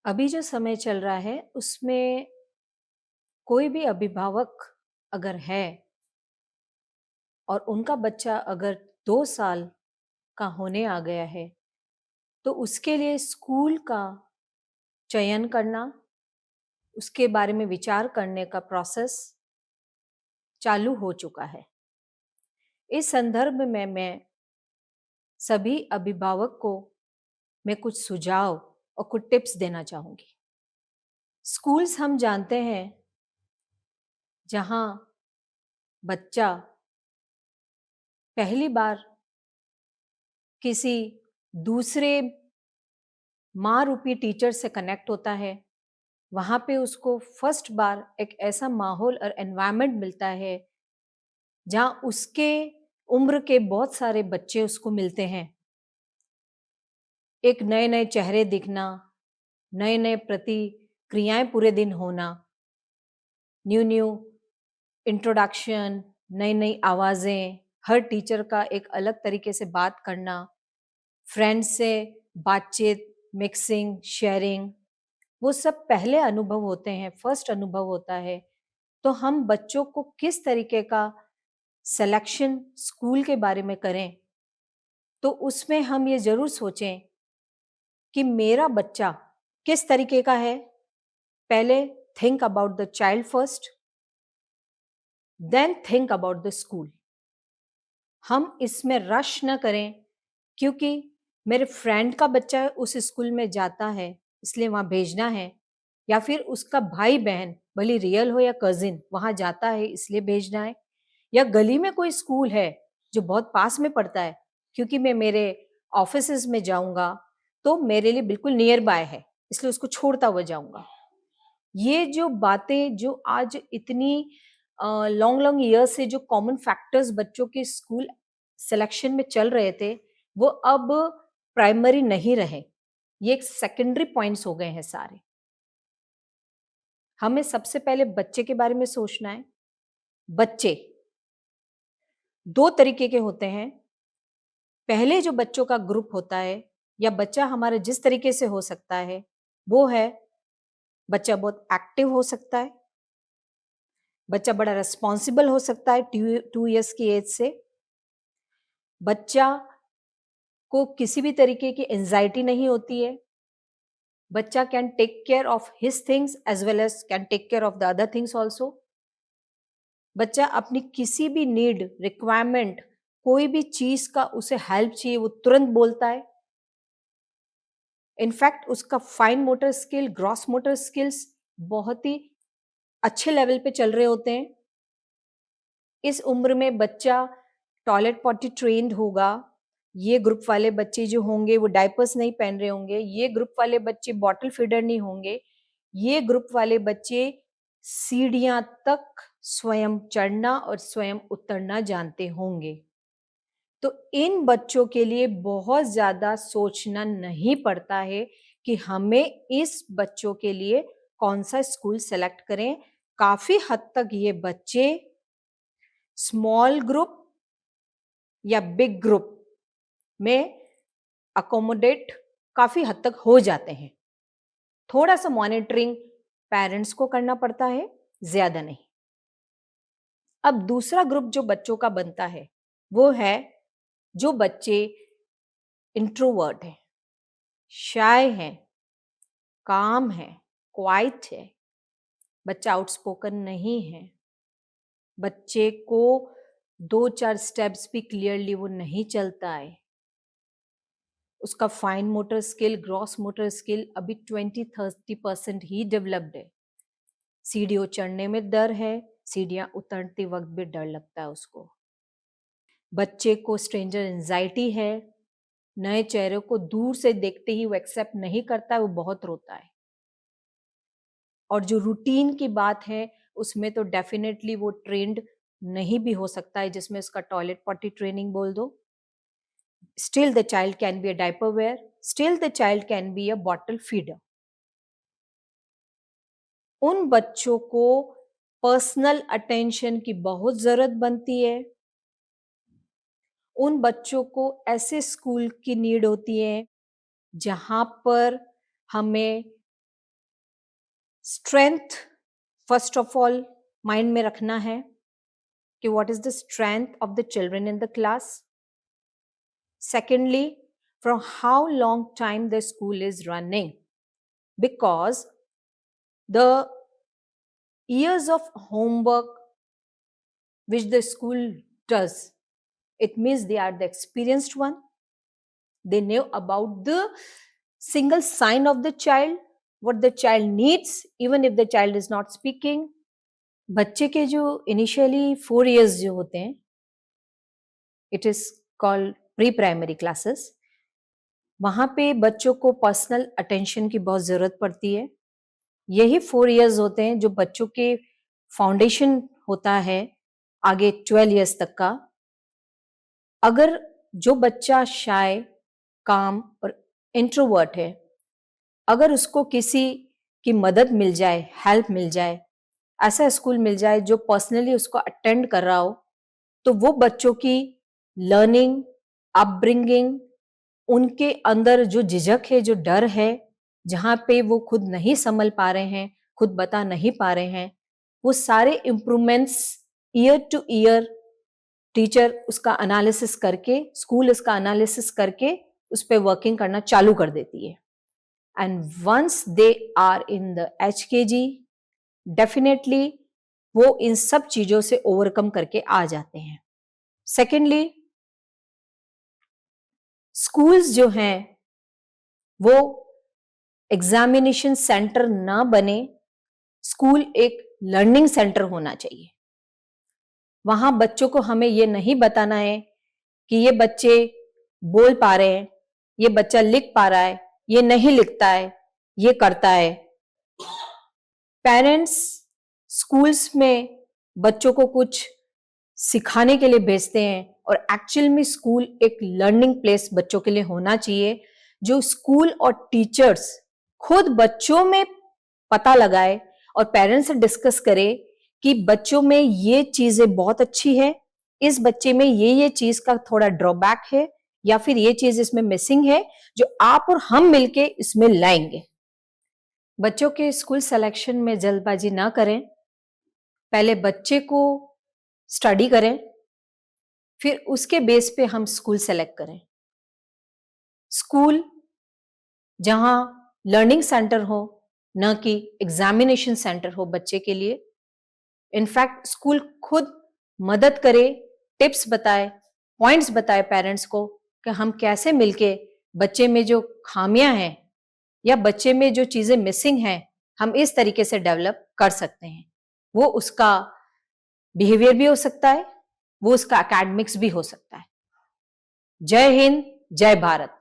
अभी जो समय चल रहा है उसमें कोई भी अभिभावक अगर है और उनका बच्चा अगर 2 साल का होने आ गया है, तो उसके लिए स्कूल का चयन करना, उसके बारे में विचार करने का प्रोसेस चालू हो चुका है। इस संदर्भ में मैं सभी अभिभावक को मैं कुछ सुझाव और कुछ टिप्स देना चाहूँगी। स्कूल्स हम जानते हैं जहाँ बच्चा पहली बार किसी दूसरे माँ रूपी टीचर से कनेक्ट होता है, वहाँ पे उसको फर्स्ट बार एक ऐसा माहौल और एनवायरनमेंट मिलता है, जहाँ उसके उम्र के बहुत सारे बच्चे उसको मिलते हैं। एक नए-नए चेहरे दिखना, नए-नए प्रतिक्रियाएँ पूरे दिन होना, न्यू-न्यू इंट्रोडक्शन, नई-नई आवाज़ें, हर टीचर का एक अलग तरीके से बात करना, फ्रेंड्स से बातचीत, मिक्सिंग, शेयरिंग, वो सब पहले अनुभव होते हैं, फर्स्ट अनुभव होता है। तो हम बच्चों को किस तरीके का सिलेक्शन स्कूल के बारे में करें, तो उसमें हम ये ज़रूर सोचें कि मेरा बच्चा किस तरीके का है। पहले think about the child first, then think about the school. हम इसमें रश न करें, क्योंकि मेरे फ्रेंड का बच्चा उस स्कूल में जाता है, इसलिए वहाँ भेजना है, या फिर उसका भाई-बहन, भले रियल हो या कज़िन, वहाँ जाता है इसलिए भेजना है, या गली में कोई स्कूल है जो बहुत पास में पड़ता है, क्योंकि मैं मेरे ऑफ़िसेज़ में जाऊँगा, तो मेरे लिए बिल्कुल नियर बाय है, इसलिए उसको छोड़ता हुआ जाऊँगा। ये जो बातें जो आज इतनी लॉन्ग लॉन्ग ईयर से जो कॉमन फैक्टर्स बच्चों के स्कूल सिलेक्शन में चल रहे थे, वो अब प्राइमरी नहीं रहे। ये एक सेकेंडरी पॉइंट्स हो गए हैं सारे। हमें सबसे पहले बच्चे के बारे में सोचना है। बच्चे 2 तरीके के होते हैं। पहले जो बच्चों का ग्रुप होता है या बच्चा हमारा जिस तरीके से हो सकता है, वो है बच्चा बहुत एक्टिव हो सकता है, बच्चा बड़ा रिस्पॉन्सिबल हो सकता है 2 इयर्स की एज से। बच्चा को किसी भी तरीके की एंजाइटी नहीं होती है। बच्चा can take care of his things as well as can take care of the other things also. बच्चा अपनी किसी भी नीड, रिक्वायरमेंट, कोई भी चीज का उसे हेल्प चाहिए, वो तुरंत बोलता है। इनफैक्ट उसका fine motor skill, gross motor skills बहुत ही अच्छे लेवल पे चल रहे होते हैं। इस उम्र में बच्चा टॉयलेट पॉटी ट्रेन्ड होगा। ये ग्रुप वाले बच्चे जो होंगे वो डायपर्स नहीं पहन रहे होंगे। ये ग्रुप वाले बच्चे बॉटल फीडर नहीं होंगे। ये ग्रुप वाले बच्चे सीढ़ियां तक स्वयं चढ़ना और स्वयं उतरना जानते होंगे। तो इन बच्चों के लिए बहुत ज्यादा सोचना नहीं पड़ता है कि हमें इस बच्चों के लिए कौन सा स्कूल सेलेक्ट करें। काफी हद तक ये बच्चे स्मॉल ग्रुप या बिग ग्रुप में अकोमोडेट काफी हद तक हो जाते हैं। थोड़ा सा मॉनिटरिंग पेरेंट्स को करना पड़ता है, ज्यादा नहीं। अब दूसरा ग्रुप जो बच्चों का बनता है, वो है जो बच्चे इंट्रोवर्ट हैं, शाय हैं, काम है, क्वाइट है, बच्चा आउटस्पोकन नहीं है, बच्चे को 2-4 स्टेप्स भी क्लियरली वो नहीं चलता है, उसका fine motor skill, gross motor skill अभी 20-30% ही डेवलप्ड है। सीढ़ियों चढ़ने में डर है, सीढ़ियां उतरते वक्त भी डर लगता है उसको। बच्चे को स्ट्रेंजर एंजाइटी है, नए चेहरे को दूर से देखते ही वो एक्सेप्ट नहीं करता है, वो बहुत रोता है। और जो रूटीन की बात है, उसमें तो डेफिनेटली वो ट्रेंड नहीं भी हो सकता है, जिसमें उसका टॉयलेट पॉटी ट्रेनिंग बोल दो। Still the child can be a diaper wearer, still the child can be a bottle feeder. उन बच्चों को पर्सनल अटेंशन की बहुत जरूरत बनती है। उन बच्चों को ऐसे स्कूल की नीड होती है जहां पर हमें strength first of all mind में रखना है कि what is the strength of the children in the class. Secondly, from how long time the school is running, because the years of homework which the school does, it means they are the experienced one. They know about the single sign of the child, what the child needs, even if the child is not speaking. बच्चे के जो initially 4 years जो होते हैं, it is called pre primary classes. वहां पे बच्चों को पर्सनल अटेंशन की बहुत जरूरत पड़ती है. यही 4 इयर्स होते हैं जो बच्चों के फाउंडेशन होता है आगे 12 इयर्स तक का. अगर जो बच्चा शाय, काम और इंट्रोवर्ट है, अगर उसको किसी की मदद मिल जाए, हेल्प मिल जाए, ऐसा स्कूल मिल जाए जो पर्सनली उसको अटेंड कर रहा हो, तो वो बच्चों की लर्निंग, अपब्रिंगिंग, उनके अंदर जो झिझक है, जो डर है, जहां पे वो खुद नहीं संभल पा रहे हैं, खुद बता नहीं पा रहे हैं, वो सारे improvements year to year teacher उसका एनालिसिस करके, स्कूल उसका एनालिसिस करके उस पर वर्किंग करना चालू कर देती है. And once they are in the HKG, definitely वो इन सब चीजों से ओवरकम करके आ जाते हैं. सेकेंडली, स्कूल्स जो हैं वो एग्जामिनेशन सेंटर ना बने, स्कूल एक लर्निंग सेंटर होना चाहिए. वहां बच्चों को हमें ये नहीं बताना है कि ये बच्चे बोल पा रहे हैं, ये बच्चा लिख पा रहा है, ये नहीं लिखता है, ये करता है. पेरेंट्स स्कूल्स में बच्चों को कुछ सिखाने के लिए भेजते हैं और एक्चुअल में स्कूल एक लर्निंग प्लेस बच्चों के लिए होना चाहिए, जो स्कूल और टीचर्स खुद बच्चों में पता लगाए और पेरेंट्स से डिस्कस करे कि बच्चों में ये चीजें बहुत अच्छी है, इस बच्चे में ये चीज का थोड़ा ड्रॉबैक है, या फिर ये चीज इसमें मिसिंग है, जो आप और हम मिलके इसमें लाएंगे. बच्चों के स्कूल सिलेक्शन में जल्दबाजी ना करें. पहले बच्चे को स्टडी करें, फिर उसके बेस पे हम स्कूल सेलेक्ट करें. स्कूल जहां लर्निंग सेंटर हो, न कि एग्जामिनेशन सेंटर हो बच्चे के लिए. इनफैक्ट स्कूल खुद मदद करे, टिप्स बताए, पॉइंट्स बताए पेरेंट्स को कि हम कैसे मिलके बच्चे में जो खामियां हैं या बच्चे में जो चीजें मिसिंग हैं, हम इस तरीके से डेवलप कर सकते हैं. वो उसका बिहेवियर भी हो सकता है, वो उसका एकेडमिक्स भी हो सकता है. जय हिंद, जय भारत.